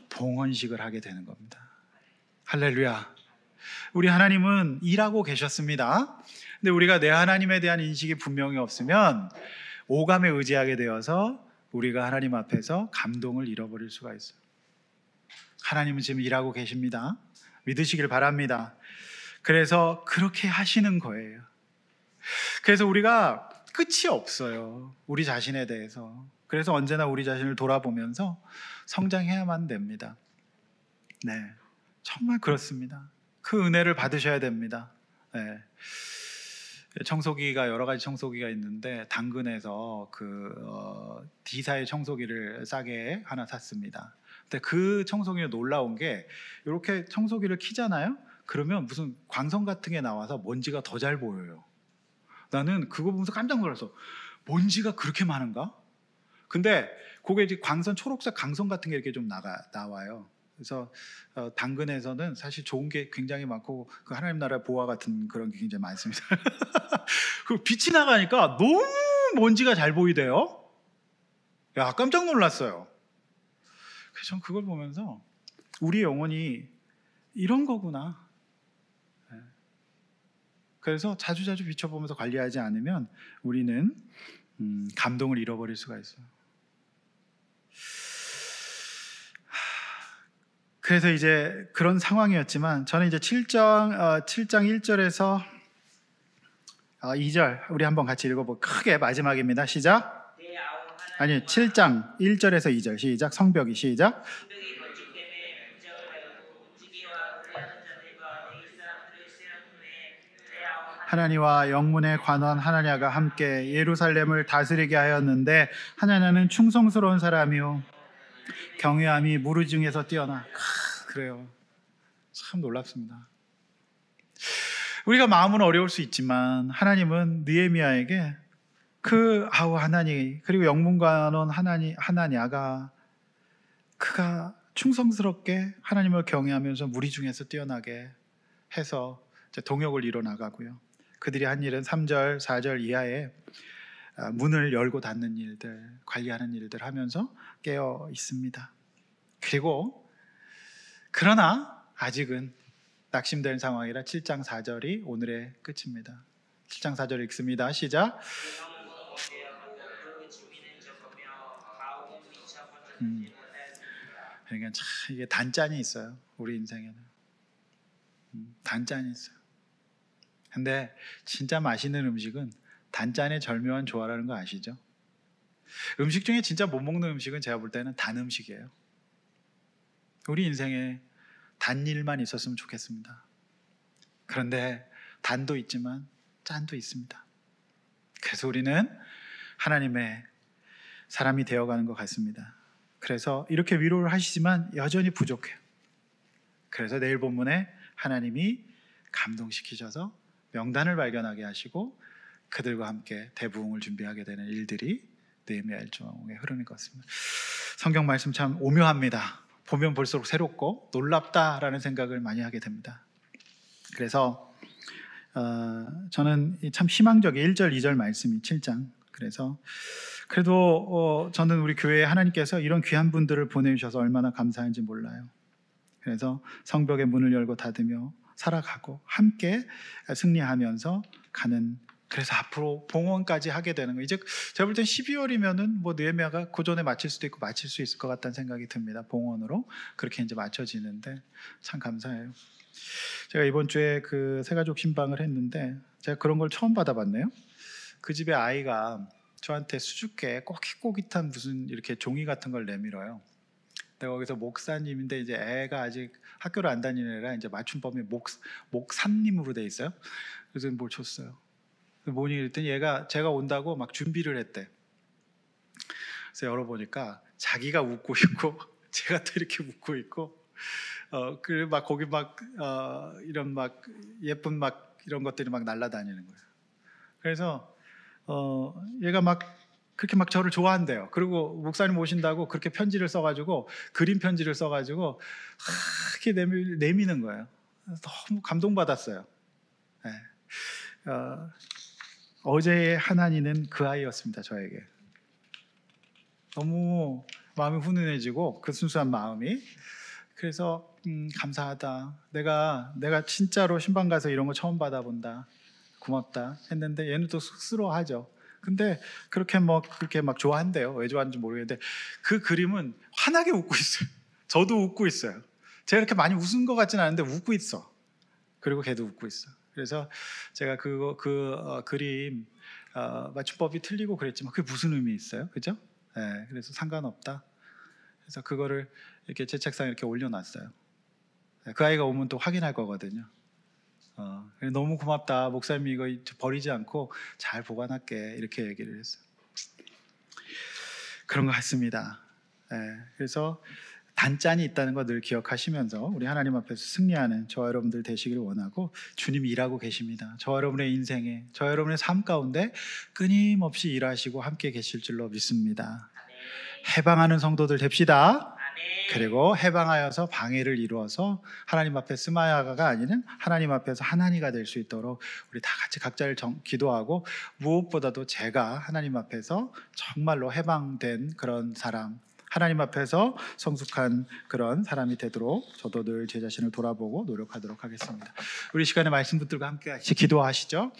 봉헌식을 하게 되는 겁니다. 할렐루야. 우리 하나님은 일하고 계셨습니다. 근데 우리가 내 하나님에 대한 인식이 분명히 없으면 오감에 의지하게 되어서 우리가 하나님 앞에서 감동을 잃어버릴 수가 있어요. 하나님은 지금 일하고 계십니다. 믿으시길 바랍니다. 그래서 그렇게 하시는 거예요. 그래서 우리가 끝이 없어요. 우리 자신에 대해서. 그래서 언제나 우리 자신을 돌아보면서 성장해야만 됩니다. 네, 정말 그렇습니다. 그 은혜를 받으셔야 됩니다. 네. 청소기가 여러 가지 청소기가 있는데 당근에서 D사의 청소기를 싸게 하나 샀습니다. 근데 그 청소기가 놀라운 게 이렇게 청소기를 키잖아요. 그러면 무슨 광선 같은 게 나와서 먼지가 더 잘 보여요. 나는 그거 보면서 깜짝 놀랐어. 먼지가 그렇게 많은가? 근데 그게 이제 광선, 초록색 광선 같은 게 이렇게 좀 나와요. 그래서 당근에서는 사실 좋은 게 굉장히 많고 그 하나님 나라의 보화 같은 그런 게 굉장히 많습니다. 그 빛이 나가니까 너무 먼지가 잘 보이대요. 야, 깜짝 놀랐어요. 그래서 전 그걸 보면서 우리 영혼이 이런 거구나. 그래서 자주자주 비춰보면서 관리하지 않으면 우리는 감동을 잃어버릴 수가 있어요. 그래서 이제 그런 상황이었지만 저는 이제 7장 1절에서 2절 우리 한번 같이 읽어볼게요. 크게 마지막입니다. 시작. 아니 7장 1절에서 2절 시작. 성벽이 시작. 하나니와 영문의 관원 하나냐가 함께 예루살렘을 다스리게 하였는데 하나냐는 충성스러운 사람이요 경외함이 무르증에서 뛰어나. 그래요. 참 놀랍습니다. 우리가 마음은 어려울 수 있지만 하나님은 느헤미야에게 하나님 그리고 영문관원 하나냐가 그가 충성스럽게 하나님을 경외하면서 무리 중에서 뛰어나게 해서 동역을 이뤄 나가고요. 그들이 한 일은 3절, 4절 이하에 문을 열고 닫는 일들, 관리하는 일들 하면서 깨어 있습니다. 그리고 그러나 아직은 낙심된 상황이라 7장 4절이 오늘의 끝입니다. 7장 4절 읽습니다. 시작. 그러니까 참 이게 단짠이 있어요. 우리 인생에는 단짠이 있어요. 근데 진짜 맛있는 음식은 단짠의 절묘한 조화라는 거 아시죠? 음식 중에 진짜 못 먹는 음식은 제가 볼 때는 단 음식이에요. 우리 인생에 단 일만 있었으면 좋겠습니다. 그런데 단도 있지만 짠도 있습니다. 그래서 우리는 하나님의 사람이 되어가는 것 같습니다. 그래서 이렇게 위로를 하시지만 여전히 부족해요. 그래서 내일 본문에 하나님이 감동시키셔서 명단을 발견하게 하시고 그들과 함께 대부흥을 준비하게 되는 일들이 느헤미야 1장의 흐름인 것 같습니다. 성경 말씀 참 오묘합니다. 보면 볼수록 새롭고 놀랍다라는 생각을 많이 하게 됩니다. 그래서 저는 참 희망적인 1절, 2절 말씀이 7장. 그래서 그래도 저는 우리 교회에 하나님께서 이런 귀한 분들을 보내주셔서 얼마나 감사한지 몰라요. 그래서 성벽의 문을 열고 닫으며 살아가고 함께 승리하면서 가는, 그래서 앞으로 봉헌까지 하게 되는 거. 이제 제가 볼 땐 12월이면은 뭐 느헤미야가 고전에 마칠 수도 있고 마칠 수 있을 것 같다는 생각이 듭니다. 봉헌으로 그렇게 이제 맞춰지는데 참 감사해요. 제가 이번 주에 그 새가족 신방을 했는데 제가 그런 걸 처음 받아봤네요. 그 집에 아이가 저한테 수줍게 꼬깃꼬깃한 무슨 이렇게 종이 같은 걸 내밀어요. 내가 거기서 목사님인데 이제 애가 아직 학교를 안 다니는 애라 이제 맞춤법이 목사님으로 돼 있어요. 그래서 뭘 줬어요. 뭐니 그랬더니 얘가 제가 온다고 막 준비를 했대. 그래서 열어보니까 자기가 웃고 있고 제가 또 이렇게 웃고 있고 그리고 막 거기 막 이런 막 예쁜 막 이런 것들이 막 날아다니는 거예요. 그래서 얘가 막 그렇게 막 저를 좋아한대요. 그리고 목사님 오신다고 그렇게 편지를 써가지고 그림 편지를 써가지고 이렇게 내미는 거예요. 너무 감동받았어요. 네. 어제의 하나님은 그 아이였습니다. 저에게 너무 마음이 훈훈해지고 그 순수한 마음이, 그래서 감사하다. 내가 진짜로 신방 가서 이런 거 처음 받아본다. 고맙다 했는데 얘는 또 쑥스러워하죠. 근데 그렇게 막 좋아한대요. 왜 좋아하는지 모르겠는데 그 그림은 환하게 웃고 있어요. 저도 웃고 있어요. 제가 이렇게 많이 웃은 것 같지는 않은데 웃고 있어. 그리고 걔도 웃고 있어. 그래서 제가 그림 맞춤법이 틀리고 그랬지만 그게 무슨 의미 있어요? 그죠? 네, 그래서 상관없다. 그래서 그거를 이렇게 제 책상에 이렇게 올려놨어요. 그 아이가 오면 또 확인할 거거든요. 너무 고맙다. 목사님이 이거 버리지 않고 잘 보관할게. 이렇게 얘기를 했어요. 그런 것 같습니다. 그래서 단짠이 있다는 거 늘 기억하시면서 우리 하나님 앞에서 승리하는 저와 여러분들 되시기를 원하고, 주님이 일하고 계십니다. 저와 여러분의 인생에, 저와 여러분의 삶 가운데 끊임없이 일하시고 함께 계실 줄로 믿습니다. 해방하는 성도들 됩시다. 그리고 해방하여서 방해를 이루어서 하나님 앞에 스마야가가 아니는 하나님 앞에서 하나니가 될 수 있도록 우리 다 같이 각자를 기도하고, 무엇보다도 제가 하나님 앞에서 정말로 해방된 그런 사람, 하나님 앞에서 성숙한 그런 사람이 되도록 저도 늘 제 자신을 돌아보고 노력하도록 하겠습니다. 우리 시간에 말씀 붙들고 함께 같이 기도하시죠.